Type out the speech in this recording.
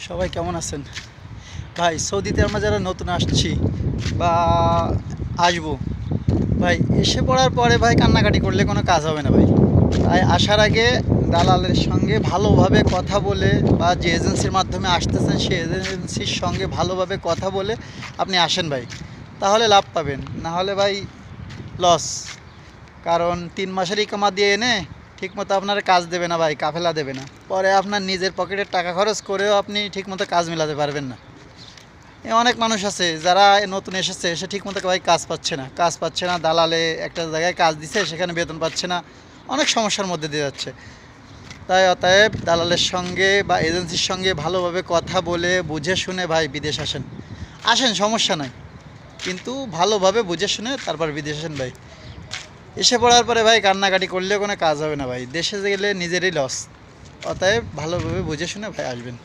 সবাই কেমন আছেন ভাই? সৌদিতে আমরা যারা নতুন আসছি বা আসবো ভাই, এসে পড়ার পরে ভাই কান্নাকাটি করলে কোনো কাজ হবে না ভাই। তাই আসার আগে দালালের সঙ্গে ভালোভাবে কথা বলে বা যে এজেন্সির মাধ্যমে আসতেছেন সেই এজেন্সির সঙ্গে ভালোভাবে কথা বলে আপনি আসেন ভাই, তাহলে লাভ পাবেন। না হলে ভাই লস। কারণ ৩ মাসের ইকামা দিয়ে এনে ঠিকমতো আপনার কাজ দেবে না ভাই, কাফেলা দেবে না, পরে আপনার নিজের পকেটের টাকা খরচ করেও আপনি ঠিকমতো কাজ মেলাতে পারবেন না। অনেক মানুষ আছে যারা নতুন এসেছে, এসে ঠিকমতো ভাই কাজ পাচ্ছে না, দালালে একটা জায়গায় কাজ দিছে সেখানে বেতন পাচ্ছে না, অনেক সমস্যার মধ্যে দিয়ে যাচ্ছে। তাই অতএব দালালের সঙ্গে বা এজেন্সির সঙ্গে ভালোভাবে কথা বলে বুঝে শুনে ভাই বিদেশ আসেন সমস্যা নাই, কিন্তু ভালোভাবে বুঝে শুনে তারপর বিদেশ আসেন ভাই। এসে পড়ার পরে ভাই কান্নাকাটি করলেও কোনো কাজ হবে না ভাই, দেশে গেলে নিজেরই লস। অতএব ভালোভাবে বুঝে শুনে ভাই আসবেন।